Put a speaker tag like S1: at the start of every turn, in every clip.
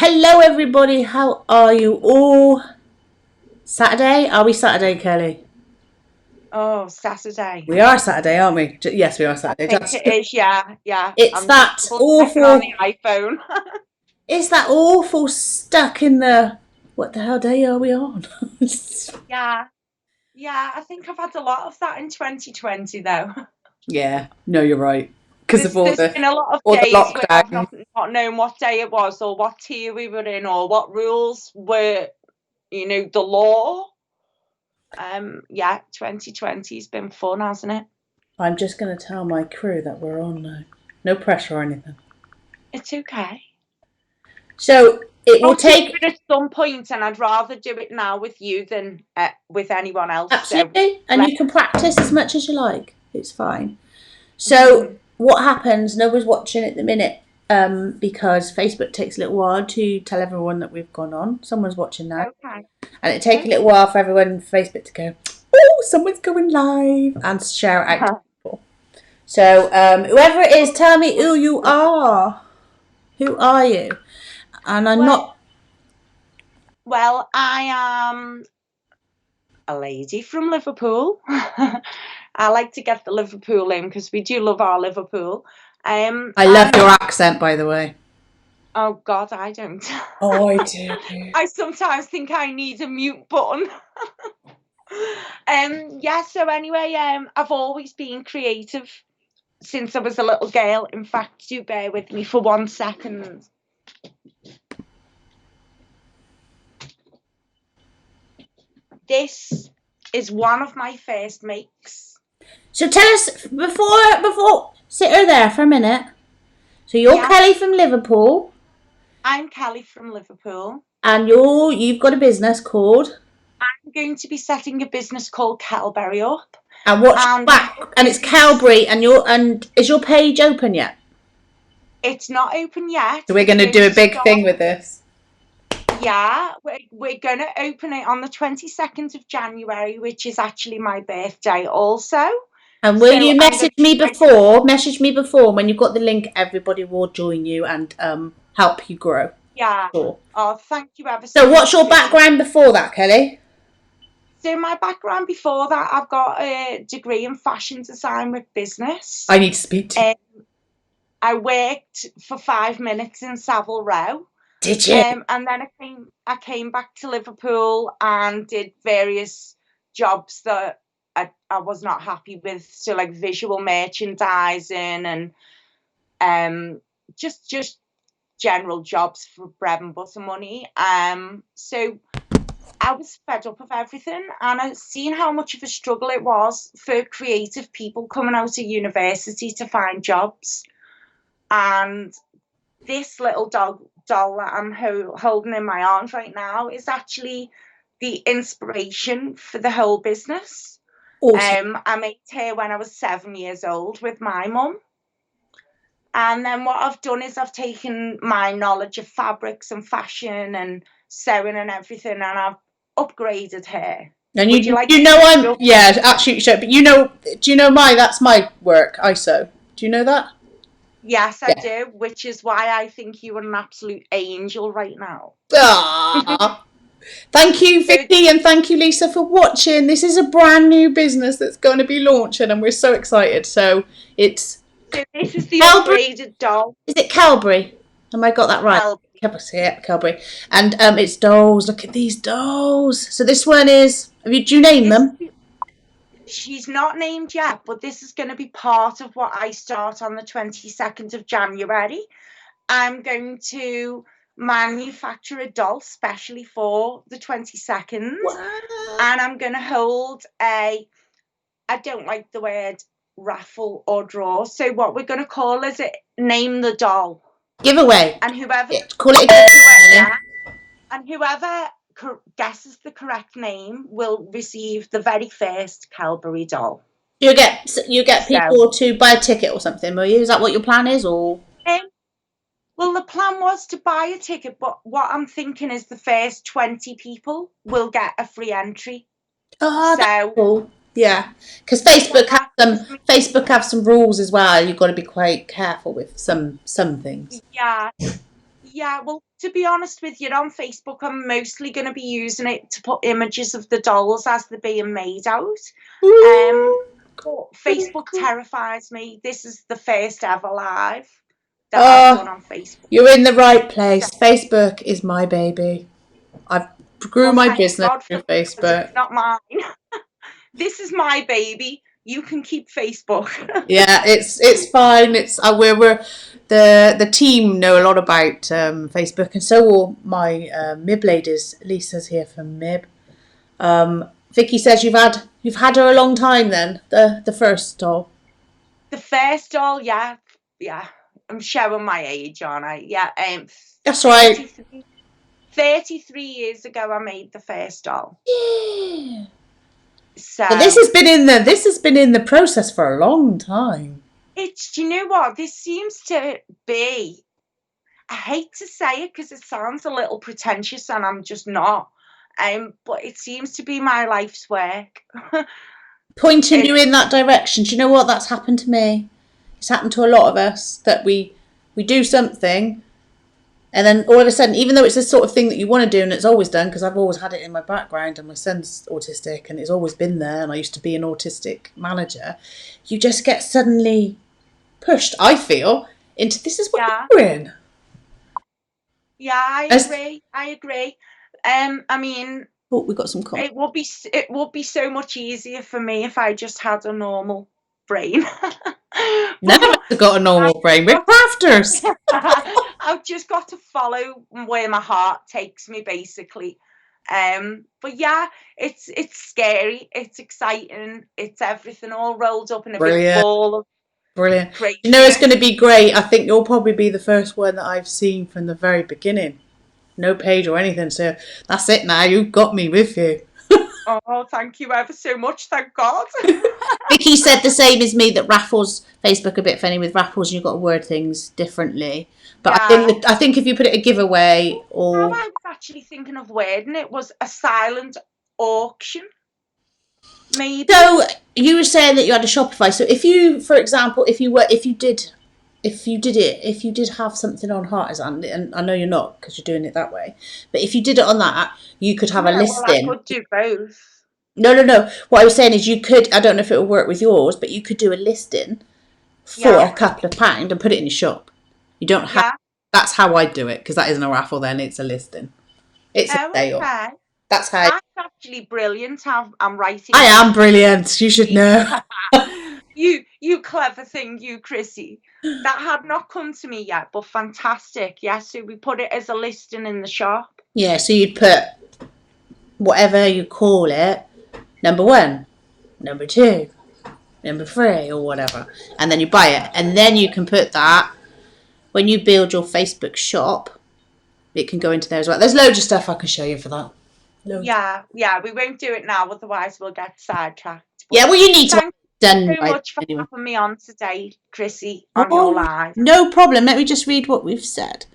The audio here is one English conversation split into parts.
S1: Hello everybody, how are you all? Saturday? Are we Saturday, Kelly?
S2: Oh, Saturday.
S1: We are Saturday, aren't we? Yes, we are
S2: I
S1: Saturday.
S2: think it is. Yeah, yeah.
S1: It's
S2: I'm just
S1: that
S2: double checking on the
S1: awful,
S2: iPhone.
S1: it's that awful stuck in the, what the hell day are we on?
S2: Yeah, yeah. I think I've had a lot of that in 2020, though.
S1: Yeah, no, you're right. Because of
S2: There's been a lot of
S1: all the
S2: days where I've
S1: lockdown.
S2: not known what day it was or what tier we were in or what rules were, the law. Yeah, 2020's been fun, hasn't it?
S1: I'm just going to tell my crew that we're on now. No pressure or anything.
S2: It's okay.
S1: So it will
S2: I'll do
S1: take,
S2: it at some point, and I'd rather do it now with you than with anyone else. So
S1: absolutely, and
S2: let.
S1: you can practice as much as you like. It's fine. So
S2: Mhm.
S1: what happens? Nobody's watching at the minute because Facebook takes a little while to tell everyone that we've gone on. Someone's watching now,
S2: Okay.
S1: and it takes a little
S2: Okay.
S1: while for everyone on Facebook to go, "Oh, someone's going live," and share it out to people. So whoever it is, tell me who you are. Who are you? And I'm
S2: Well,
S1: not.
S2: well, I am a lady from Liverpool. I like to get the Liverpool in because we do love our Liverpool.
S1: I love
S2: And
S1: your accent, by the way.
S2: oh God, I don't.
S1: Oh, I do.
S2: I sometimes think I need a mute button. Yeah. So anyway, I've always been creative since I was a little girl. In fact, do bear with me for 1 second. This is one of my first makes.
S1: So tell us before sit her there for a minute. So you're
S2: Yeah,
S1: Kelly from Liverpool.
S2: I'm Kelly from Liverpool.
S1: And you've got a business called,
S2: I'm going to be setting a business called Kelberry up,
S1: and what's your
S2: and
S1: back, and it's Calbury, and is your page open yet?
S2: it's not open yet.
S1: So we're
S2: It's
S1: going to
S2: going
S1: do a
S2: to
S1: big
S2: start.
S1: thing with this.
S2: Yeah, we're going to open it on the 22nd of January, which is actually my birthday also.
S1: And will
S2: So
S1: you
S2: I'm going
S1: message
S2: to
S1: me
S2: try.
S1: before? Message me before. When you've got the link, everybody will join you and help you grow.
S2: Yeah.
S1: Sure.
S2: Oh, thank you ever
S1: So
S2: so
S1: what's
S2: much,
S1: your
S2: Vicky.
S1: background before that, Kelly?
S2: So my background before that, I've got a degree in fashion design with business.
S1: I need to speak to you.
S2: Um, I worked for 5 minutes in Savile Row.
S1: Did you?
S2: And then I came back to Liverpool and did various jobs that I was not happy with. So like visual merchandising and just general jobs for bread and butter money. So I was fed up of everything, and I seen how much of a struggle it was for creative people coming out of university to find jobs. And this little doll that I'm holding in my arms right now is actually the inspiration for the whole business.
S1: Awesome.
S2: I made her when I was 7 years old with my mum. And then what I've done is I've taken my knowledge of fabrics and fashion and sewing and everything, and I've upgraded her.
S1: And
S2: Would you like
S1: you
S2: to
S1: know
S2: see it
S1: I'm
S2: up?
S1: yeah, absolutely sure. But do you know that's my work, ISO. Do you know that?
S2: Yes, I
S1: Yeah.
S2: do, which is why I think you are an absolute angel right now.
S1: Ah. Thank you,
S2: So
S1: Vicky, and thank you, Lisa, for watching. This is a brand new business that's going to be launching, and we're so excited. So it's
S2: this is the
S1: Calbury.
S2: upgraded doll.
S1: Is it Calbury? Have I got that right?
S2: Kelby.
S1: Yeah, Calbury. And it's dolls. Look at these dolls. So this one is. Do you name
S2: This is
S1: them?
S2: She's not named yet, but this is going to be part of what I start on the 22nd of January. I'm going to manufacture a doll specially for the 22nd,
S1: Wow.
S2: and I'm going to hold I don't like the word raffle or draw. So what we're going to call is it name the doll.
S1: Giveaway.
S2: And whoever,
S1: Yeah, call it a
S2: yeah,
S1: giveaway.
S2: and whoever guesses the correct name will receive the very first Kelberry doll.
S1: You get
S2: So,
S1: people to buy a ticket or something, will you? Is that what your plan is, or?
S2: um, well, the plan was to buy a ticket, but what I'm thinking is the first 20 people will get a free entry.
S1: Oh, that's
S2: So,
S1: cool. Yeah, because
S2: what that gives me,
S1: Facebook have some rules as well. You've got to be quite careful with some things.
S2: yeah, Yeah, well, to be honest with you, on Facebook, I'm mostly going to be using it to put images of the dolls as they're being made out. Um,
S1: Ooh,
S2: but
S1: very
S2: Facebook
S1: cool.
S2: terrifies me. This is the first ever live that I've done
S1: Oh,
S2: on Facebook.
S1: you're in the right
S2: So,
S1: place. Facebook is my baby. I've grew
S2: well,
S1: my
S2: thank
S1: business
S2: God for
S1: through
S2: that, because
S1: Facebook.
S2: it's not mine. This is my baby. You can keep Facebook.
S1: Yeah, it's fine. It's we're the team know a lot about Facebook, and so will my Mib ladies. Lisa's here from Mib. Vicky says you've had her a long time. Then the first doll.
S2: The first doll, yeah, yeah. I'm showing my age, aren't I? Yeah,
S1: That's right.
S2: 33, 33 years ago, I made the first doll.
S1: Yeah. So
S2: So
S1: this has been in the process for a long time.
S2: do you know what? This seems to be, I hate to say it because it sounds a little pretentious and I'm just not. But it seems to be my life's work.
S1: Pointing you in
S2: It's,
S1: that direction. Do you know what? That's happened to me. It's happened to a lot of us that we do something. And then all of a sudden, even though it's the sort of thing that you want to do and it's always done, because I've always had it in my background and my son's autistic and it's always been there and I used to be an autistic manager, you just get suddenly pushed, I feel, into this is what
S2: yeah,
S1: you're doing.
S2: yeah, I
S1: As,
S2: agree. I agree. I mean,
S1: oh, we got some comments.
S2: it would be so much easier for me if I just had a normal brain.
S1: None of us
S2: But
S1: have got a
S2: I've
S1: normal brain. We're
S2: got
S1: crafters.
S2: I've just got to follow where my heart takes me, basically. But yeah, it's scary, it's exciting, it's everything all rolled up in a big
S1: Brilliant.
S2: ball of
S1: Brilliant. You know it's going
S2: craziness.
S1: to be great. I think you'll probably be the first one that I've seen from the very beginning. No page or anything. So that's it now. You've got me with you.
S2: Oh, thank you ever so much, thank God.
S1: Vicky said the same as me that raffles Facebook a bit funny with raffles. You've got to word things differently. But
S2: Yeah.
S1: I think if you put it a giveaway
S2: How
S1: or
S2: I was actually thinking of wording it was a silent auction, maybe.
S1: so you were saying that you had a Shopify. So if you, for example, if you did have something on Heartisan, and I know you're not because you're doing it that way, but if you did it on that, you could have a
S2: Yeah, well, I
S1: listing.
S2: could do both.
S1: No, no, no. What I was saying is you could, I don't know if it will work with yours, but you could do a listing for
S2: Yeah,
S1: a couple of pounds and put it in your shop. You don't have,
S2: yeah.
S1: that's how I do it because that isn't a raffle then, it's a listing. It's a
S2: Oh,
S1: sale.
S2: okay.
S1: That's how
S2: That's actually brilliant. I'm writing
S1: I
S2: you
S1: am
S2: down.
S1: brilliant. You should know.
S2: You clever thing, you Chrissy. That had not come to me yet, but fantastic. Yeah, so we put it as a listing in the shop.
S1: Yeah, so you'd put whatever you call it, number one, number two, number three, or whatever. And then you buy it. And then you can put that when you build your Facebook shop, it can go into there as well. There's loads of stuff I can show you for that. Loads.
S2: Yeah, yeah, we won't do it now, otherwise we'll get sidetracked.
S1: Yeah,
S2: But
S1: well, you need to have
S2: thank
S1: it done
S2: you so
S1: by
S2: much for
S1: anyway.
S2: having me on today, Chrissy, on your
S1: Oh,
S2: live.
S1: no problem. Let me just read what we've said.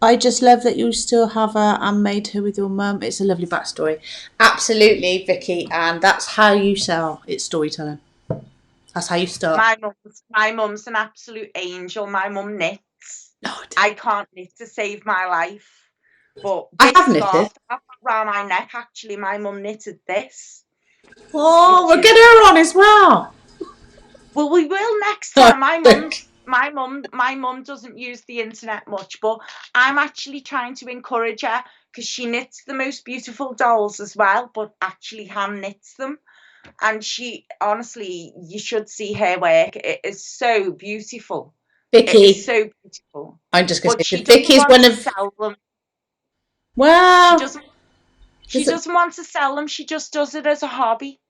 S1: I just love that you still have her and made her with your mum. It's a lovely backstory. Absolutely, Vicky, and that's how you sell. It's storytelling. That's how you start.
S2: My mum's an absolute angel. My mum knits.
S1: Oh,
S2: I can't knit to save my life. But
S1: I
S2: this
S1: have knitted.
S2: scarf that I've got around my neck, actually, my mum knitted this,
S1: Oh,
S2: which
S1: we'll
S2: is,
S1: get her on as well.
S2: well, we will next
S1: Oh,
S2: time. My mum doesn't use the internet much, but I'm actually trying to encourage her because she knits the most beautiful dolls as well, but actually hand knits them. And she, honestly, you should see her work. It is so beautiful. It is
S1: Vicky,
S2: so beautiful.
S1: I'm just going
S2: But
S1: to say,
S2: she doesn't
S1: Vicky's
S2: want
S1: one
S2: to
S1: of,
S2: sell them. She
S1: well,
S2: doesn't she
S1: there's a,
S2: doesn't want to sell them. She just does it as a hobby.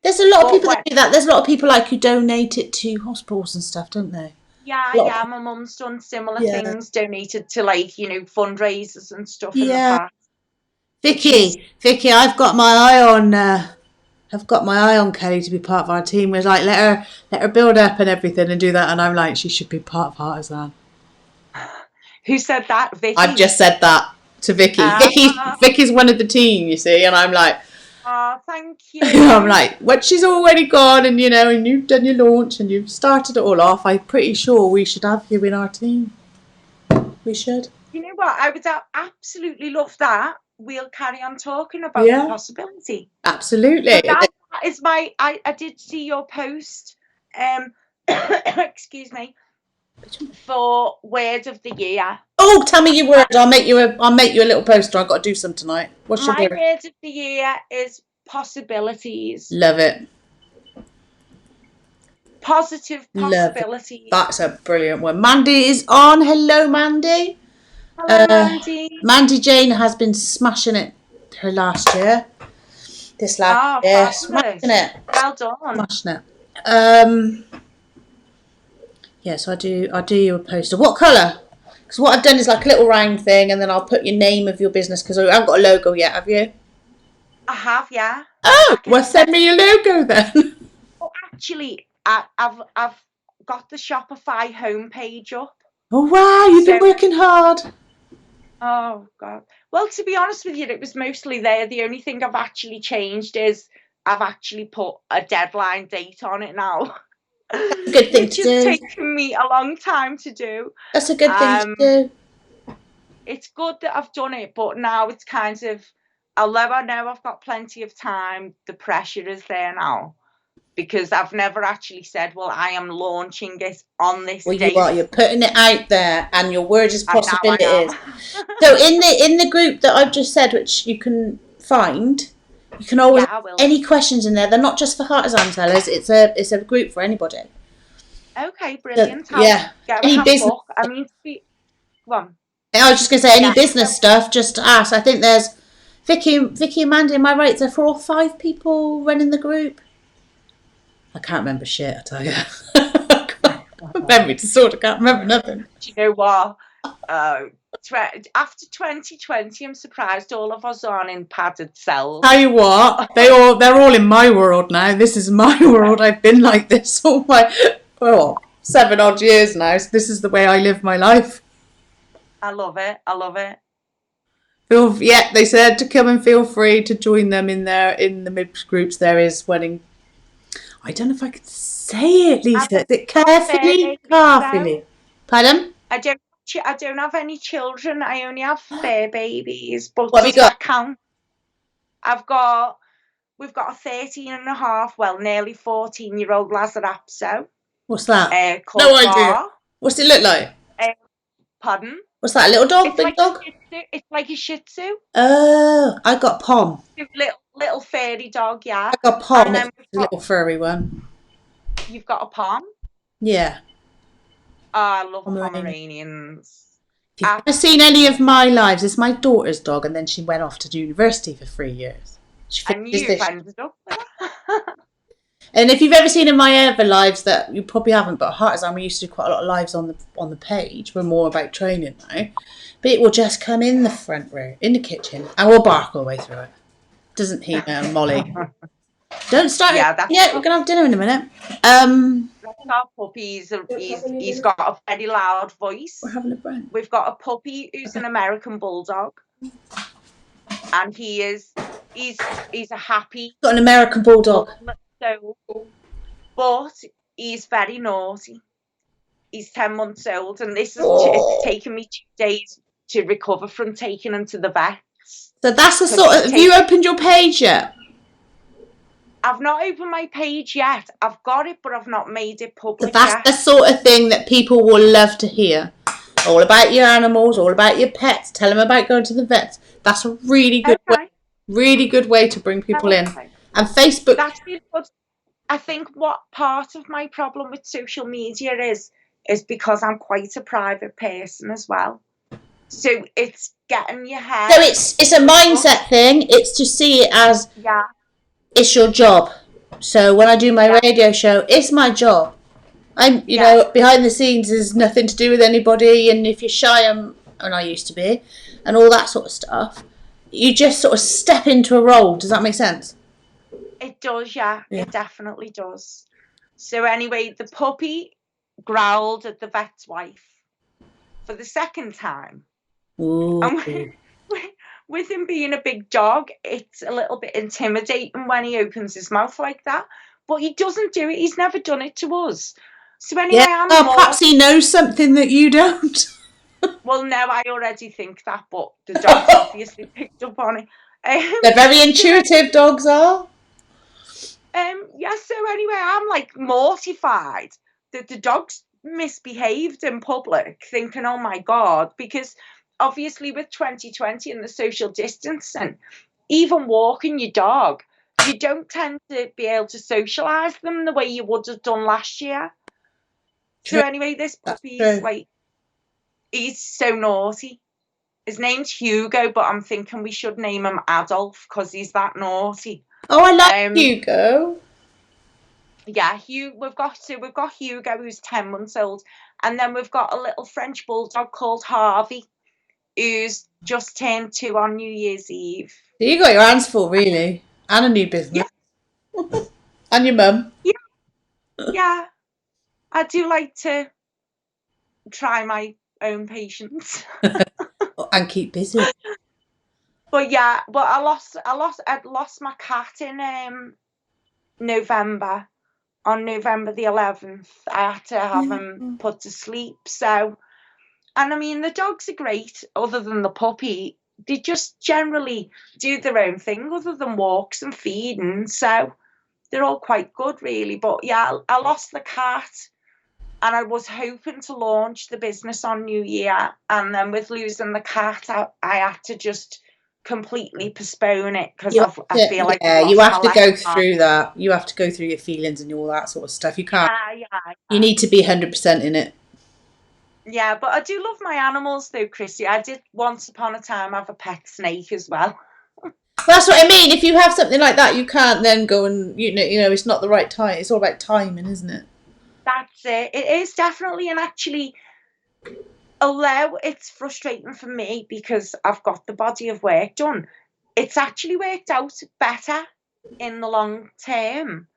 S1: there's a lot of
S2: But
S1: people
S2: when
S1: that do that. There's a lot of people like who donate it to hospitals and stuff, don't they?
S2: yeah,
S1: A lot of
S2: yeah,
S1: people,
S2: my mum's done similar
S1: yeah.
S2: things, donated to like, fundraisers and stuff in the
S1: Yeah.
S2: past. She's
S1: Vicky, I've got my eye on Kelly to be part of our team. We're like, let her build up and everything and do that. And I'm like, she should be part of Heartisan.
S2: Who said that?
S1: I've
S2: Vicky.
S1: just said that to Vicky.
S2: Ah,
S1: Vicky's one of the team, you see. And I'm like,
S2: oh, thank
S1: I'm
S2: you.
S1: like, when she's already gone and, and you've done your launch and you've started it all off, I'm pretty sure we should have you in our team. We should.
S2: You know what? I would absolutely love that. We'll carry on talking about the possibility.
S1: Absolutely.
S2: So that is my. I did see your post. Excuse me. For word of the year.
S1: Oh, tell me your word. I'll make you a little poster. I've got to do some tonight. What's your word?
S2: My word of the year is possibilities.
S1: Love it.
S2: Positive possibilities.
S1: That's a brilliant one. Mandy is on. Hello, Mandy.
S2: Hello, Mandy.
S1: Mandy Jane has been smashing it her last year. This last year. Smashing it.
S2: Well done.
S1: Smashing it. Yeah, so I do you a poster. What colour? Because what I've done is like a little round thing, and then I'll put your name of your business, because I haven't got a logo yet, have you?
S2: I have, yeah.
S1: Oh, well, send me your logo then.
S2: Oh, actually, I've got the Shopify homepage up.
S1: Oh wow, you've been working hard.
S2: Oh God. Well, to be honest with you, it was mostly there. The only thing I've actually changed is I've actually put a deadline date on it now.
S1: That's a good thing to do.
S2: Which has taken me a long time to do.
S1: That's a good thing to do.
S2: It's good that I've done it, but now it's kind of, although I know I've got plenty of time, the pressure is there now. Because I've never actually said, well, I am launching it on this date.
S1: You are. You're putting it out there, and your word is possibilities. So in the group that I've just said, which you can find, you can always any questions in there. They're not just for artisan sellers. It's a group for anybody.
S2: Okay, brilliant.
S1: So, yeah.
S2: Any business. I mean, go on.
S1: I was just going to say any business stuff. Just ask. I think there's Vicky and Mandy. Am I right? Is there 4 or 5 people running the group? I can't remember shit, I tell you. Memory disorder, can't remember nothing.
S2: Do you know what? After 2020, I'm surprised all of us aren't in padded cells.
S1: Tell you what, they're all in my world now. This is my world. I've been like this all my 7 odd years now. So this is the way I live my life.
S2: I love it. I love it.
S1: Yeah, they said to come and feel free to join them in the mid groups. There is wedding. I don't know if I could say it, Lisa. Is it carefully? Pardon?
S2: I don't have any children. I only have fair babies. But
S1: what have you got?
S2: Count? We've got a 13.5, well, nearly 14-year-old Lazarapso.
S1: What's that?
S2: No idea.
S1: What's it look like?
S2: Pardon?
S1: What's that? A little dog? Big dog?
S2: It's like a Shih Tzu.
S1: Oh, I got Pom.
S2: Little fairy dog, yeah.
S1: I got Pom. It's a little furry one.
S2: You've got a Pom?
S1: Yeah.
S2: Oh, I love Pomeranians.
S1: If you've ever seen any of my lives, it's my daughter's dog, and then she went off to university for 3 years.
S2: And you ended up with her.
S1: And if you've ever seen in my other lives, that you probably haven't, but Artisan, we used to do quite a lot of lives on the page. We're more about training now. But it will just come in the front room, in the kitchen, and we'll bark all the way through it. Doesn't he now, Molly? Don't start it. Yeah, we're going to have dinner in a minute.
S2: That's our puppy. He's got a very loud voice.
S1: We're having a brand.
S2: We've got a puppy who's an American bulldog. And he's a happy...
S1: Got an American bulldog.
S2: But he's very naughty. He's 10 months old, and this it's taken me 2 days to recover from taking him to the vet.
S1: So that's the sort of... Have you opened your page yet?
S2: I've not opened my page yet. I've got it, but I've not made it public
S1: yet. That's the sort of thing that people will love to hear. All about your animals, all about your pets. Tell them about going to the vets. That's a really good way to bring people in. And Facebook...
S2: That's really good. I think what part of my problem with social media is because I'm quite a private person as well. So it's getting your head.
S1: So it's a mindset thing. It's to see it as it's your job. So when I do my radio show, it's my job. I'm behind the scenes is nothing to do with anybody, and if you're shy, and I used to be, and all that sort of stuff, you just sort of step into a role. Does that make sense?
S2: It does, yeah. It definitely does. So anyway, the puppy growled at the vet's wife for the second time.
S1: Ooh.
S2: And with him being a big dog, it's a little bit intimidating when he opens his mouth like that. But he doesn't do it. He's never done it to us. So anyway,
S1: perhaps he knows something that you don't.
S2: Well, no, I already think that, but the dog's obviously picked up on it.
S1: They're very
S2: So,
S1: intuitive, dogs are.
S2: yeah, so anyway, I'm like mortified that the dog's misbehaved in public, thinking, oh my God, because obviously with 2020 and the social distancing, even walking your dog, you don't tend to be able to socialise them the way you would have done last year. So
S1: True.
S2: anyway, this
S1: That's
S2: puppy's
S1: true.
S2: like, he's so naughty. His name's Hugo, but I'm thinking we should name him Adolf because he's that naughty.
S1: Oh, I like
S2: Um,
S1: Hugo.
S2: yeah, we've got Hugo who's 10 months old, and then we've got a little French bulldog called Harvey who's just turned 2 on New Year's Eve.
S1: So you got your hands full, really, and a new business,
S2: Yeah,
S1: and your mum,
S2: yeah, yeah. I do like to try my own patience.
S1: and keep busy.
S2: But yeah, but I'd lost my cat in November. On November the 11th, I had to have him put to sleep. So, and I mean, the dogs are great, other than the puppy. They just generally do their own thing, other than walks and feeding. So, they're all quite good, really. But yeah, I lost the cat, and I was hoping to launch the business on New Year. And then with losing the cat, I had to just completely postpone it because
S1: You have
S2: I
S1: to,
S2: feel like I've
S1: yeah, you
S2: lost my
S1: have to go
S2: lesson.
S1: through that. You have to go through your feelings and all that sort of stuff. You can't.
S2: Yeah, yeah,
S1: You
S2: yeah.
S1: need to be 100% in it.
S2: Yeah, but I do love my animals though, Chrissy. I did once upon a time have a pet snake as well.
S1: That's what I mean. If you have something like that, you can't then go and it's not the right time. It's all about timing, isn't it?
S2: That's it. It is definitely, and actually, although it's frustrating for me because I've got the body of work done, it's actually worked out better in the long term.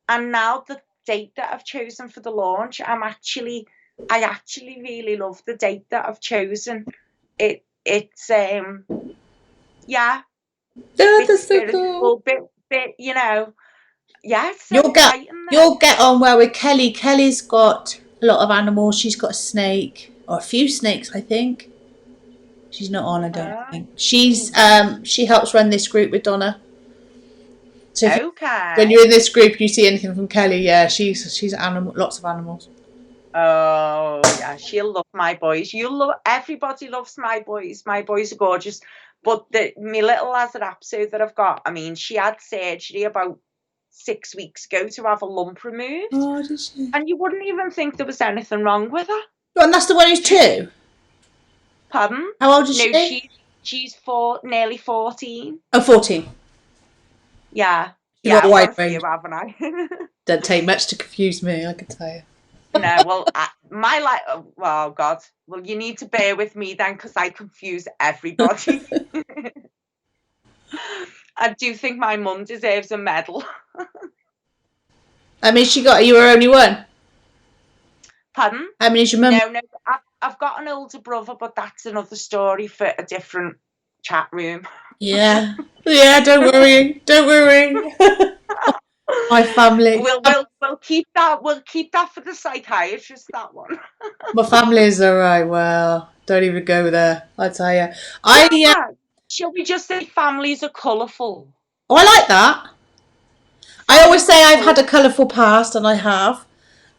S2: And now the date that I've chosen for the launch, I actually really love the date that I've chosen. It's yeah,
S1: Oh,
S2: bit
S1: that's so cool.
S2: spiritual, bit, yeah, it's so
S1: You'll get
S2: exciting though.
S1: you'll get on well with Kelly. Kelly's got a lot of animals. She's got a snake or a few snakes, I think. She's not on, I don't think. She helps run this group with Donna. So when
S2: Okay.
S1: you're in this group and you see anything from Kelly, yeah, she's animal, lots of animals.
S2: Oh yeah, she'll love my boys. Everybody loves my boys. My boys are gorgeous. But my little Lazard episode that I've got, I mean, she had surgery about 6 weeks ago to have a lump removed.
S1: Oh, did she?
S2: And you wouldn't even think there was anything wrong with her.
S1: Oh, and that's the one who's two.
S2: Pardon?
S1: How old is
S2: No,
S1: she?
S2: she's nearly 14.
S1: Oh, 14.
S2: Yeah.
S1: You've
S2: Yeah,
S1: got a
S2: I've got
S1: wide
S2: a few,
S1: range.
S2: haven't I?
S1: Doesn't take much to confuse me, I can tell you.
S2: No, well, my life. Oh God. Well, you need to bear with me then, because I confuse everybody. I do think my mum deserves a medal.
S1: I mean, you were only one.
S2: Pardon?
S1: How many is your mum?
S2: No. I've got an older brother, but that's another story for a different chat room.
S1: Yeah. Yeah, don't worry. Don't worry. My family.
S2: We'll keep that. We'll keep that for the psychiatrist. That one.
S1: My family's alright. Well, don't even go there. I tell you. I
S2: Yeah. Shall we just say families are colourful?
S1: Oh, I like that. I always
S2: Families
S1: say
S2: are
S1: I've had a
S2: colourful.
S1: colourful past, and I have.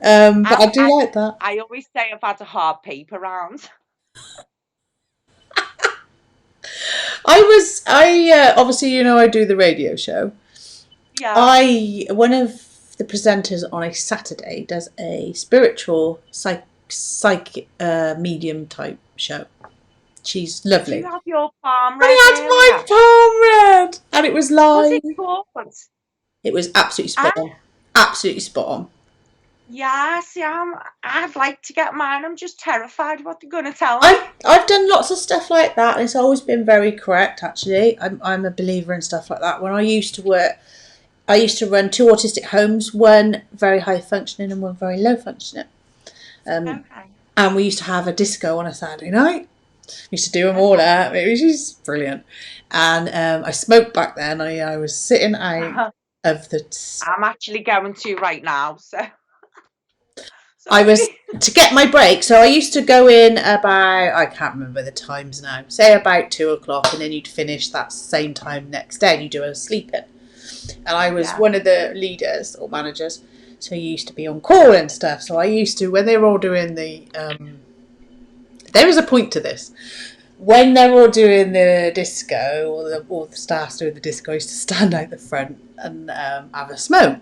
S1: But I do like that.
S2: I always say I've had a hard paper round.
S1: I obviously I do the radio show.
S2: Yeah.
S1: One of the presenters on a Saturday does a spiritual psych medium type show. She's
S2: Do you
S1: lovely.
S2: have your palm read
S1: I had my
S2: earlier?
S1: palm read, and it was
S2: Was
S1: live.
S2: it good?
S1: It was absolutely spot
S2: Ah,
S1: on. Absolutely spot on.
S2: yeah, see, I'd like to get mine. I'm just terrified what they're going to tell me.
S1: I've done lots of stuff like that, and it's always been very correct. Actually, I'm a believer in stuff like that. When I used to work, I used to run two autistic homes, one very high functioning and one very low functioning.
S2: Okay.
S1: And we used to have a disco on a Saturday night. We used to do them all out. It was just brilliant. And I smoked back then. I was sitting out of the.
S2: I'm actually going to right now, so
S1: I was
S2: Sorry.
S1: to get my break. So I used to go in about, I can't remember the times now, say about 2 o'clock, and then you'd finish that same time next day and you do a sleep in. And I was
S2: Yeah.
S1: one of the leaders or managers, so you used to be on call and stuff. So I used to, when they were all doing the, there was a point to this. When they were all doing the disco, or the staff doing the disco, I used to stand out the front and have a smoke.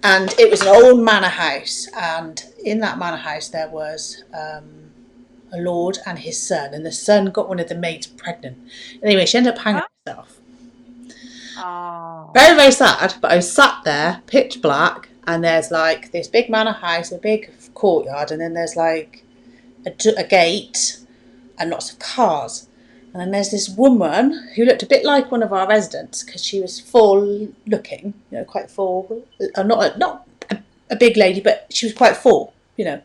S1: And it was an old manor house, and in that manor house there was a lord and his son, and the son got one of the maids pregnant. Anyway, she ended up hanging
S2: Huh?
S1: herself.
S2: Oh.
S1: Very, very sad, but I was sat there, pitch black, and there's like this big manor house, a big courtyard, and then there's like a gate and lots of cars. And then there's this woman who looked a bit like one of our residents because she was full looking, quite full. Not a big lady, but she was quite full, and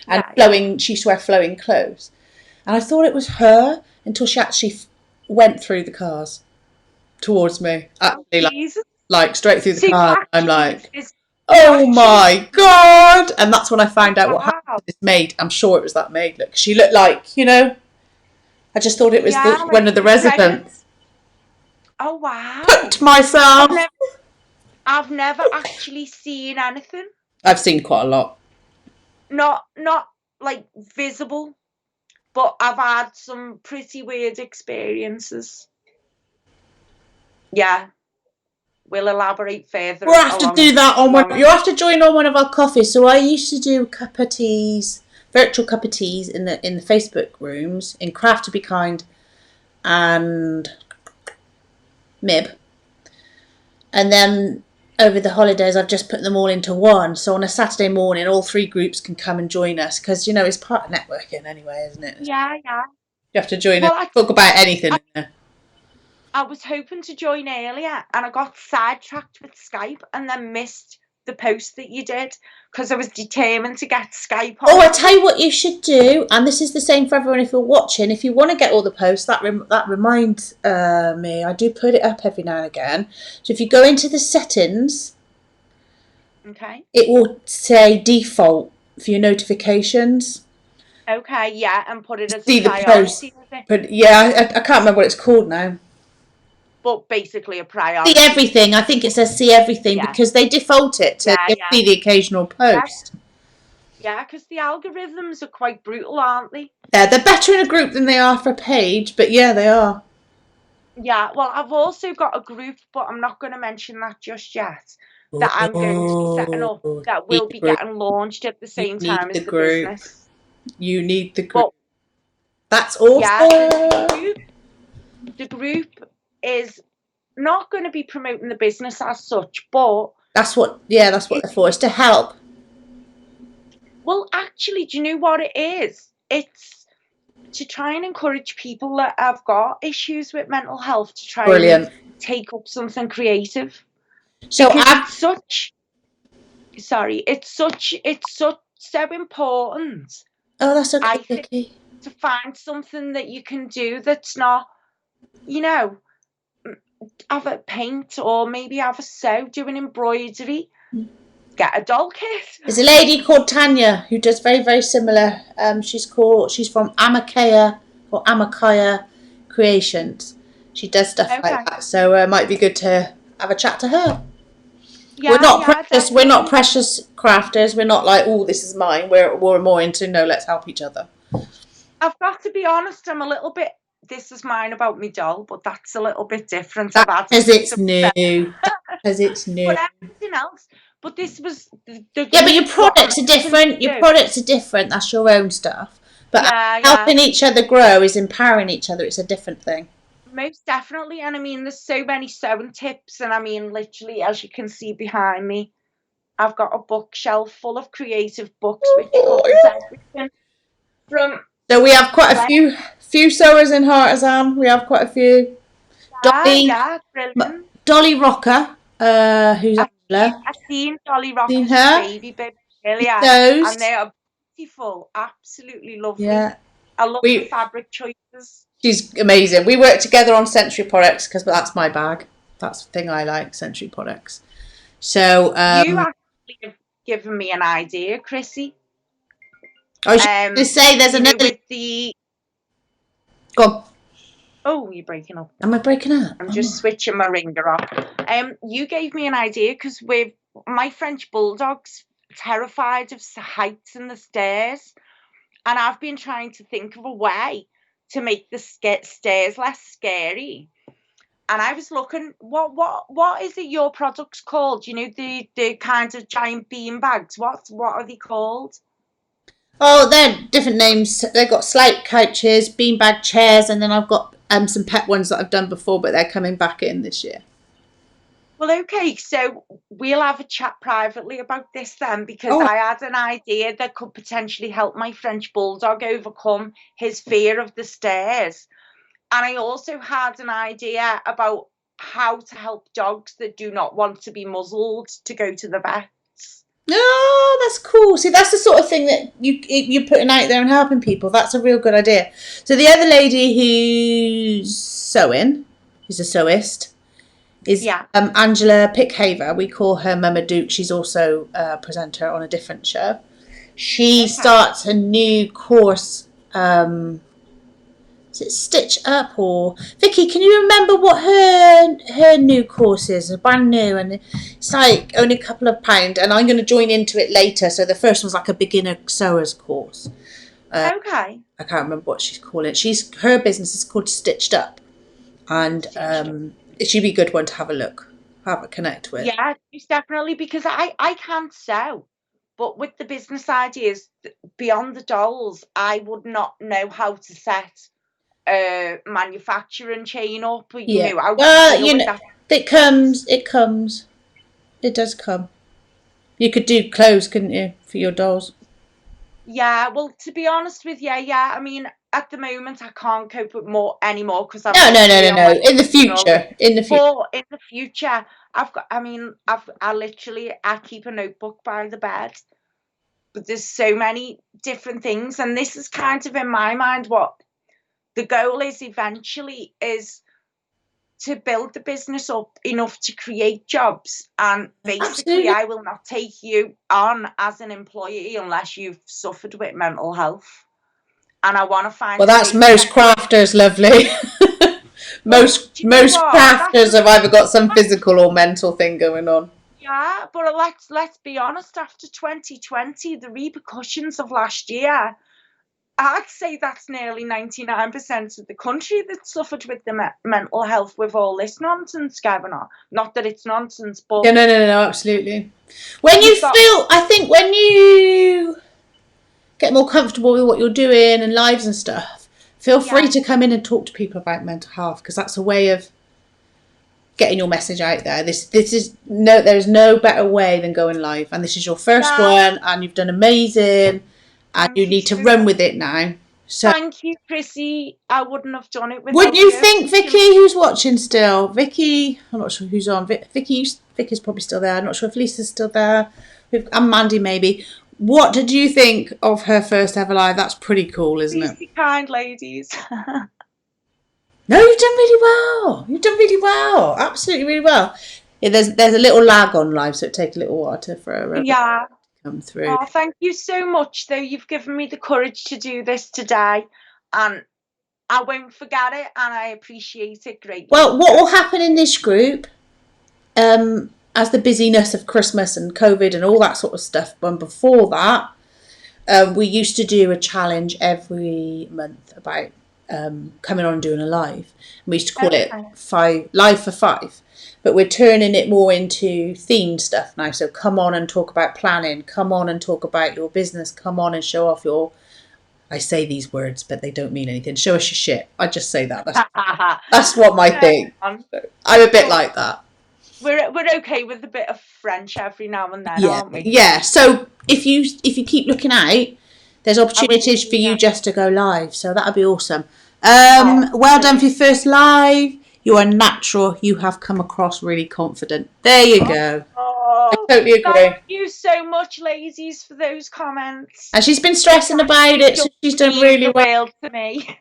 S2: Yeah, yeah.
S1: flowing. She used to wear flowing clothes, and I thought it was her until she actually went through the cars towards me,
S2: Oh,
S1: actually
S2: Jesus.
S1: like straight through the
S2: So you
S1: car. I'm
S2: actually,
S1: like,
S2: you
S1: oh
S2: actually,
S1: my god! And that's when I
S2: oh
S1: found out what happened
S2: wow.
S1: to this maid. I'm sure it was that maid. Look, she looked like, I just thought it was
S2: Yeah, like
S1: one of the
S2: pregnant.
S1: residents.
S2: Oh
S1: Put
S2: wow. I've
S1: myself.
S2: never, I've never actually seen anything.
S1: I've seen quite a lot.
S2: Not like visible, but I've had some pretty weird experiences. Yeah, we'll elaborate
S1: We'll
S2: further
S1: have to do
S2: along
S1: that on one.
S2: along.
S1: You'll have to join on one of our coffees. So I used to do cup of teas, virtual cup of teas in the Facebook rooms in Craft to Be Kind and Mib, and then over the holidays I've just put them all into one. So on a Saturday morning, all three groups can come and join us because it's part of networking anyway, isn't it?
S2: Yeah, yeah.
S1: You have to join us.
S2: Well,
S1: Talk about anything
S2: I,
S1: in there.
S2: I was hoping to join earlier and I got sidetracked with Skype and then missed the post that you did because I was determined to get Skype
S1: Oh,
S2: on.
S1: I tell you what you should do, and this is the same for everyone if you're watching. If you want to get all the posts, that reminds me. I do put it up every now and again. So if you go into the settings,
S2: Okay.
S1: it will say default for your notifications.
S2: Okay, yeah, and put it as a
S1: See the post,
S2: priority, is it?
S1: but yeah, I can't remember what it's called now.
S2: But basically a
S1: See
S2: priority.
S1: everything. I think it says see everything
S2: Yeah,
S1: because they default it to
S2: yeah,
S1: just
S2: yeah,
S1: see the occasional
S2: yeah,
S1: post.
S2: yeah, because the algorithms are quite brutal, aren't they?
S1: Yeah, they're better in a group than they are for a page, but yeah, they are.
S2: Yeah, well, I've also got a group, but I'm not going to mention that just yet, that I'm going to be setting
S1: Oh,
S2: up that
S1: you need
S2: will
S1: the
S2: be
S1: group.
S2: getting launched at the
S1: You
S2: same
S1: need
S2: time
S1: the
S2: as the
S1: group.
S2: business.
S1: You need the group.
S2: But
S1: That's
S2: yeah, the
S1: awesome.
S2: group is not going to be promoting the business as such, but
S1: That's what they're
S2: it's,
S1: for. It's to help.
S2: well, actually, do you know what it is? It's to try and encourage people that have got issues with mental health to try and
S1: Brilliant.
S2: take up something creative
S1: So
S2: because
S1: I've
S2: it's such so important,
S1: oh that's
S2: I
S1: okay,
S2: think,
S1: okay.
S2: to find something that you can do that's not, you know, have a paint or maybe have a sew, do an embroidery, get a doll kit.
S1: There's a lady called Tanya who does very, very similar. She's from Amakaya or Amakaya Creations. She does stuff like
S2: Okay.
S1: that. So it might be good to have a chat to her. We're
S2: Yeah,
S1: not
S2: yeah,
S1: precious. We're not
S2: definitely.
S1: precious crafters. We're not like, oh, this is mine. We're more into no. Let's help each other.
S2: I've got to be honest, I'm a little bit, this is mine about me doll, but that's a little bit different. I've
S1: That's
S2: had
S1: because it's
S2: some
S1: new. That's because it's new.
S2: but everything else. But this was the
S1: Yeah, but
S2: group,
S1: your
S2: what I'm
S1: products are
S2: hoping to
S1: different. Your
S2: do.
S1: products are different. That's your own stuff. But
S2: Yeah, yeah,
S1: helping each other grow is empowering each other. It's a different thing.
S2: most definitely. And I mean, there's so many sewing tips. And I mean, literally, as you can see behind me, I've got a bookshelf full of creative books, which
S1: Oh,
S2: covers
S1: yeah.
S2: everything from
S1: So we have quite a
S2: like,
S1: few sewers in Artisan. We have quite a few.
S2: yeah,
S1: Dolly
S2: yeah, brilliant.
S1: Dolly Rocker, who's Angela.
S2: I seen Dolly
S1: Seen
S2: Rockers and
S1: her?
S2: Baby Bib
S1: She
S2: earlier, and
S1: sews.
S2: they are beautiful, absolutely lovely.
S1: Yeah.
S2: I love the
S1: We
S2: fabric choices.
S1: She's amazing. We work together on Century products because that's my bag. That's the thing I like, Century products. So
S2: You actually given me an idea, Chrissy.
S1: I was going to say there's another.
S2: With the.
S1: Go on.
S2: Oh, you're breaking up.
S1: Am I breaking up?
S2: I'm just switching my ringer off. You gave me an idea because with my French bulldog's terrified of heights and the stairs, and I've been trying to think of a way to make the stairs less scary. And I was looking, what is it your product's called? You know, the kinds of giant bean bags. What are they called?
S1: Oh, they're different names. They've got slate couches, beanbag chairs, and then I've got some pet ones that I've done before, but they're coming back in this year.
S2: Well, okay, so we'll have a chat privately about this then, because I had an idea that could potentially help my French bulldog overcome his fear of the stairs. And I also had an idea about how to help dogs that do not want to be muzzled to go to the vets.
S1: Oh, that's cool. See, that's the sort of thing that you're putting out there and helping people. That's a real good idea. So the other lady who's sewing, who's a sewist, is Angela Pickhaver. We call her Mama Duke. She's also a presenter on a different show. She starts a new course. Is it Stitch Up or Vicky? Can you remember what her new course is? Brand new, and it's like only a couple of pounds. And I'm going to join into it later. So the first one's like a beginner sewer's course.
S2: Okay.
S1: I can't remember what she's calling it. Her business is called Stitched Up, and it should be a good one to have a look, have a connect with.
S2: Yeah, it's definitely, because I can't sew, but with the business ideas beyond the dolls, I would not know how to set a manufacturing chain up. You know, how
S1: it comes. It does come. You could do clothes, couldn't you, for your dolls?
S2: Yeah, well, to be honest with you, I mean, at the moment I can't cope with anymore because I'm
S1: no. In the future,
S2: But in the future, I keep a notebook by the bed. But there's so many different things, and this is kind of in my mind what the goal is eventually, is to build the business up enough to create jobs. And basically, I will not take you on as an employee unless you've suffered with mental health. And I want to find.
S1: Well, that's most crafters, lovely. most crafters have either got some physical or mental thing going on.
S2: Yeah, but let's be honest. After 2020, the repercussions of last year, I'd say that's nearly 99% of the country that suffered with the mental health with all this nonsense going on. Not that it's nonsense, but
S1: no, absolutely. When when you get more comfortable with what you're doing and lives and stuff, feel free to come in and talk to people about mental health, because that's a way of getting your message out there. There's no better way than going live, and this is your first one, and you've done amazing. And you need to run with it now. So
S2: thank you, Chrissy. I wouldn't have done it without
S1: Would you think, Vicky, who's watching still? Vicky, I'm not sure who's on. Vicky's probably still there. I'm not sure if Lisa's still there. And Mandy, maybe. What did you think of her first ever live? That's pretty cool, isn't it?
S2: Be kind, ladies.
S1: No, you've done really well. Absolutely really well. Yeah, there's a little lag on live, so it takes a little while for come through.
S2: Oh, thank you so much, though. You've given me the courage to do this today, and I won't forget it, and I appreciate it greatly.
S1: Well, what will happen in this group, as the busyness of Christmas and COVID and all that sort of stuff, but before that, we used to do a challenge every month about coming on and doing a live. And we used to call it Live for 5. But we're turning it more into themed stuff now. So come on and talk about planning. Come on and talk about your business. Come on and show off your... I say these words, but they don't mean anything. Show us your shit. I just say that. That's what my thing. I'm a bit like that.
S2: We're okay with a bit of French every now and then, aren't we?
S1: Yeah. So if you keep looking out, there's opportunities for you just to go live. So that'd be awesome. Well done for your first live. You are natural. You have come across really confident. There you go. I totally agree.
S2: Thank you so much, ladies, for those comments.
S1: And she's been stressing about it, so she's done really well.
S2: To me.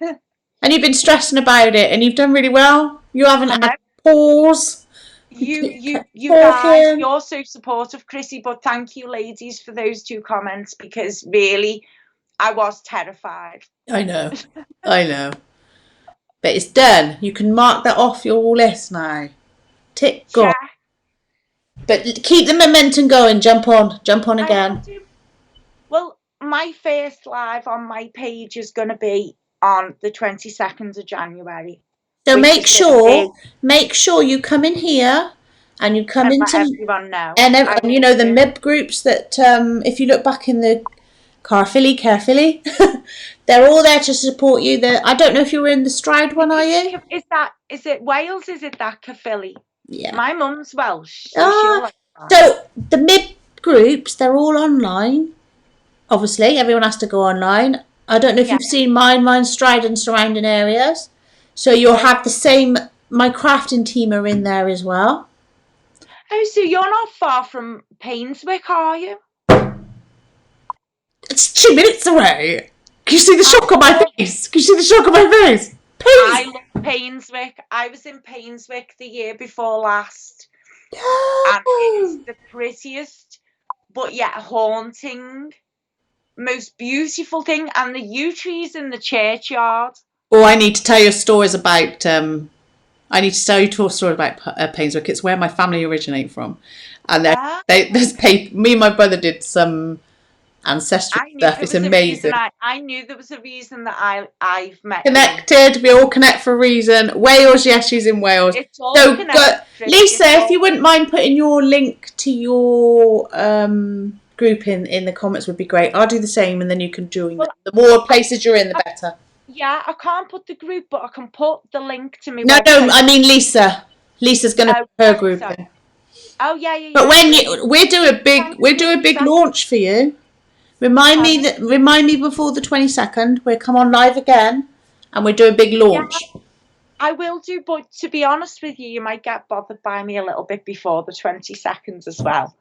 S1: And you've been stressing about it, and you've done really well. You haven't had pause.
S2: You guys,
S1: Talking.
S2: you're so supportive, Chrissy, but thank you, ladies, for those 2 comments, because really I was terrified.
S1: I know. I know. But it's done. You can mark that off your list now. Tick gone.
S2: Check.
S1: But keep the momentum going. Jump on
S2: I will
S1: again.
S2: do. Well, my first live on my page is going to be on the 22nd of January,
S1: So
S2: which is going to be,
S1: make sure you come in here, and you come
S2: and let
S1: into
S2: everyone know.
S1: and,
S2: I
S1: and you
S2: will
S1: know the
S2: do.
S1: MIB groups that if you look back in the carefully, they're all there to support you. I don't know if you were in the Stride one, are you?
S2: Is it Wales? Is it that Caerphilly?
S1: Yeah.
S2: My mum's Welsh, so she'll
S1: Ah,
S2: like that.
S1: so the MIB groups, they're all online. Obviously, everyone has to go online. I don't know if
S2: Yeah.
S1: you've seen mine's Stride and surrounding areas. So you'll have the same. My crafting team are in there as well.
S2: Oh, so you're not far from Painswick, are you?
S1: It's 2 minutes away. Can you see the shock on my
S2: Oh,
S1: face? Can you see the shock on my face?
S2: I
S1: Please.
S2: love Painswick. I was in Painswick the year before last, and it's the prettiest, but yet haunting, most beautiful thing. And the yew trees in the churchyard.
S1: Oh, I need to tell you stories about. I need to tell you a story about Painswick. It's where my family originate from, and
S2: Ah,
S1: there's paper. Me and my brother did some ancestral
S2: I knew
S1: stuff.
S2: there
S1: It's
S2: was a reason.
S1: amazing.
S2: I knew there was a reason that I've met you.
S1: Connected. We all connect for a reason. Wales, yes, she's in Wales.
S2: It's all
S1: So,
S2: connected, Chrissy.
S1: Lisa,
S2: It's
S1: if
S2: all.
S1: you wouldn't mind putting your link to your group in the comments, would be great. I'll do the same, and then you can join.
S2: Well,
S1: The more places you're in, the better.
S2: yeah, I can't put the group, but I can put the link to my
S1: No, no,
S2: website.
S1: I mean Lisa. Lisa's going to
S2: Oh,
S1: put her
S2: right,
S1: group
S2: so.
S1: in.
S2: Oh, yeah, yeah,
S1: But
S2: yeah.
S1: when
S2: Brilliant. Thanks,
S1: we'll do a big
S2: Lisa.
S1: launch for you.
S2: Pardon?
S1: Remind me before the 22nd. We'll come on live again, and we'll do a big
S2: Yeah,
S1: launch.
S2: I will do, but to be honest with you, you might get bothered by me a little bit before the 22nd as well.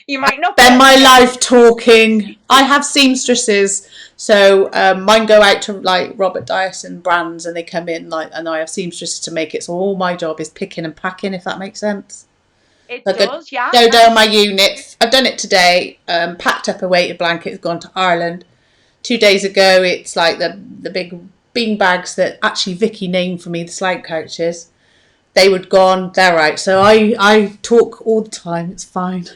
S2: You might not
S1: Spend
S2: get
S1: my
S2: me
S1: life talking. I have seamstresses, so mine go out to like Robert Dyson brands, and they come in and I have seamstresses to make it. So all my job is picking and packing, if that makes sense.
S2: It
S1: So
S2: does, yeah.
S1: go down my units. I've done it today. Packed up a weighted blanket, has gone to Ireland. 2 days ago, it's like the big bean bags that actually Vicky named for me, the slight couches. They would gone. They're out. So I talk all the time. It's fine.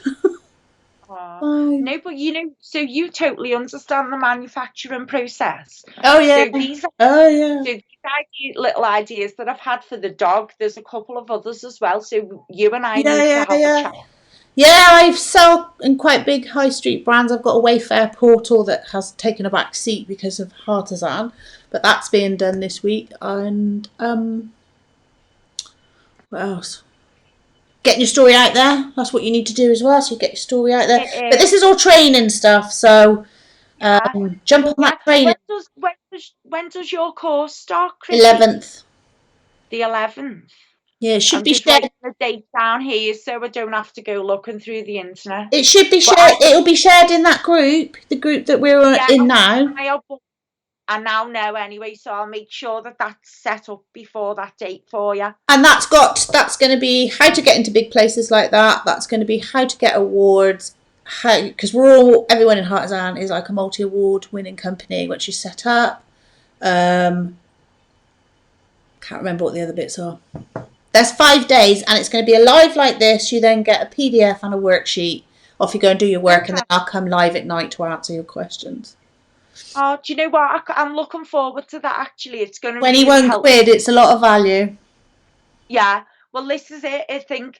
S1: Fine.
S2: No, but so you totally understand the manufacturing process.
S1: Oh yeah.
S2: So these
S1: Oh yeah.
S2: So these little ideas that I've had for the dog, there's a couple of others as well. So you and I
S1: Yeah,
S2: need to
S1: yeah,
S2: have a
S1: yeah.
S2: chat.
S1: Yeah, I sell in quite big high street brands. I've got a Wayfair portal that has taken a back seat because of Artisan, but that's being done this week. And what else? Getting your story out there. That's what you need to do as well. So you get your story out there. But
S2: It
S1: this is
S2: is,
S1: all training stuff. So
S2: yeah.
S1: jump
S2: Well,
S1: on that
S2: yeah.
S1: training.
S2: When does your course start, Chrissy?
S1: 11th.
S2: The 11th.
S1: Yeah, it should
S2: I'm
S1: be
S2: just
S1: shared.
S2: writing the date down here so I don't have to go looking through the internet.
S1: It should be
S2: But
S1: shared. It'll be shared in that group, the group that we're
S2: yeah,
S1: in now.
S2: I now know anyway, so I'll make sure that that's set up before that date for you.
S1: And that's going to be how to get into big places like that. That's going to be how to get awards. How, because everyone in Artisan is like a multi-award winning company once you set up. Can't remember what the other bits are. There's 5 days, and it's going to be a live like this. You then get a PDF and a worksheet. Off you go and do your work, and then I'll come live at night to answer your questions.
S2: Oh, do you know what? I'm looking forward to that, actually. It's going to
S1: 21
S2: really help.
S1: quid, it's a lot of value.
S2: Yeah, well, this is it. I think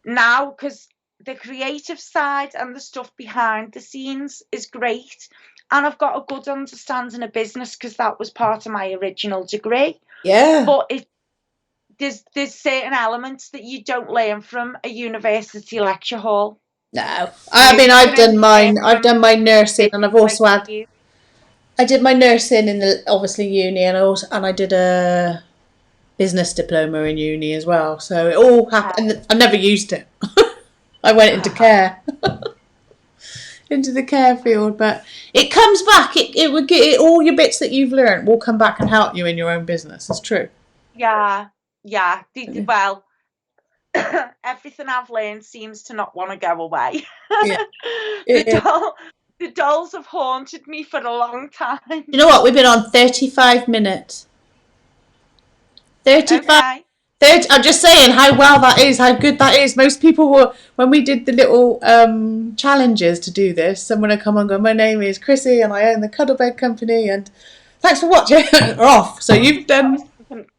S2: now, because the creative side and the stuff behind the scenes is great, and I've got a good understanding of business because that was part of my original degree.
S1: Yeah.
S2: But there's certain elements that you don't learn from a university lecture hall.
S1: No, I mean I've done mine. I've done my nursing, and I've also had. I did my nursing in the obviously uni, and I did a business diploma in uni as well. So it all happened. I never used it. I went into care, into the care field, but it comes back. It would get all your bits that you've learned will come back and help you in your own business. It's true.
S2: Yeah, yeah, well, everything I've learned seems to not want to go away.
S1: Yeah.
S2: The dolls have haunted me for a long time.
S1: You know what? We've been on 35 minutes. 35.
S2: Okay.
S1: 30, I'm just saying how well that is, how good that is. Most people were, when we did the little challenges to do this, someone would come and go, my name is Chrissy and I own the Cuddle Bed Company and thanks for watching. We're off. So you've done.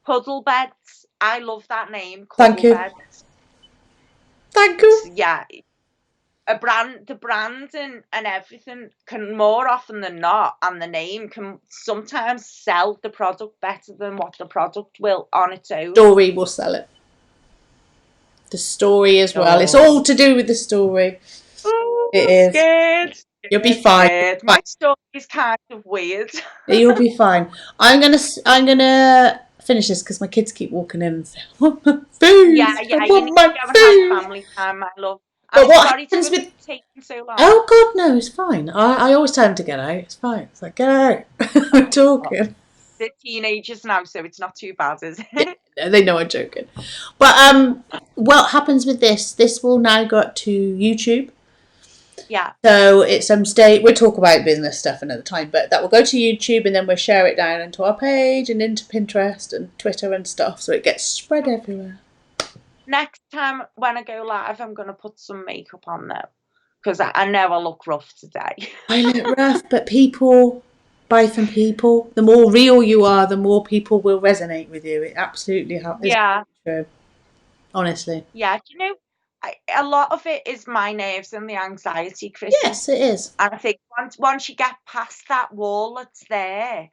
S2: Cuddle Beds. I love that name,
S1: Thank
S2: Cuddle
S1: you.
S2: Beds.
S1: Thank you.
S2: Yeah. The brand and everything can more often than not, and the name can sometimes sell the product better than what the product will on its own.
S1: Story will sell it. The story as well. It's all to do with the story.
S2: Oh,
S1: It is.
S2: Scared.
S1: You'll be fine.
S2: My story is kind of weird.
S1: You'll be fine. I'm gonna finish this because my kids keep walking in and saying, I want my food.
S2: Yeah,
S1: I
S2: you
S1: want
S2: need
S1: my
S2: to go and
S1: food.
S2: have family time, my love.
S1: But
S2: I'm
S1: what
S2: sorry to
S1: happens
S2: have
S1: with
S2: taken so long.
S1: Oh God, no, it's fine. I always tell them to get out. It's fine. It's like get out. I'm talking.
S2: They're teenagers now, so it's not too bad, is it?
S1: Yeah, they know I'm joking. But what happens with this? This will now go up to YouTube.
S2: Yeah.
S1: So it's stay. We'll talk about business stuff another time, but that will go to YouTube and then we'll share it down into our page and into Pinterest and Twitter and stuff, so it gets spread everywhere.
S2: Next time when I go live, I'm going to put some makeup on though, because I know I look rough today.
S1: I look rough, but people buy from people. The more real you are, the more people will resonate with you. It absolutely is true. Honestly.
S2: Yeah, you know, a lot of it is my nerves and the anxiety, Chrissy.
S1: Yes, it is.
S2: And I think once you get past that wall that's there,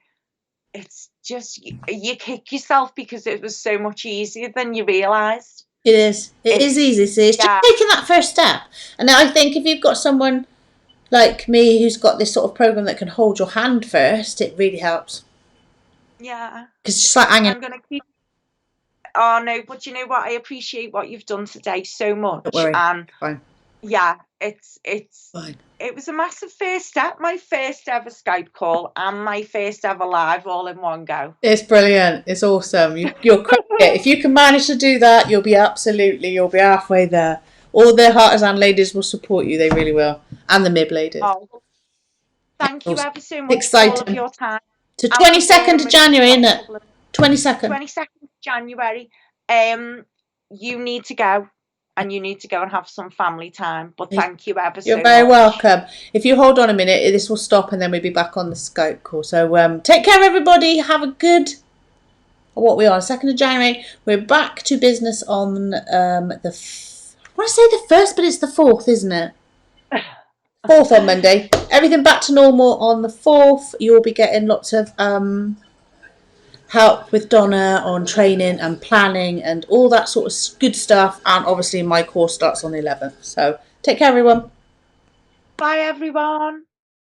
S2: it's just you kick yourself because it was so much easier than you realised.
S1: It is. It is easy. See, it's just taking that first step. And I think if you've got someone like me who's got this sort of program that can hold your hand first, it really helps.
S2: Yeah.
S1: Because it's just like hanging.
S2: I'm going to keep. Oh no, but you know what? I appreciate what you've done today so much.
S1: Don't worry.
S2: And
S1: fine.
S2: Yeah, it's
S1: fine.
S2: It was a massive first step. My first ever Skype call and my first ever live all in one go.
S1: It's brilliant. It's awesome. You'll crack it. If you can manage to do that, you'll be halfway there. All the artisan ladies will support you. They really will. And the MIB ladies.
S2: Oh, thank you ever so much
S1: Exciting.
S2: for all of your time.
S1: To 22nd of January, isn't it? 22nd.
S2: 22nd of January. You need to go. And you need to go and have some family time. But thank you ever so much.
S1: You're very welcome. If you hold on a minute, this will stop and then we'll be back on the Skype call. So take care, everybody. Have a good... What we are, 2nd of January. We're back to business on the... I want to say the 1st, but it's the 4th, isn't it? 4th on Monday. Everything back to normal on the 4th. You'll be getting lots of... help with Donna on training and planning and all that sort of good stuff, and obviously my course starts on the 11th. So take care, everyone.
S2: Bye, everyone.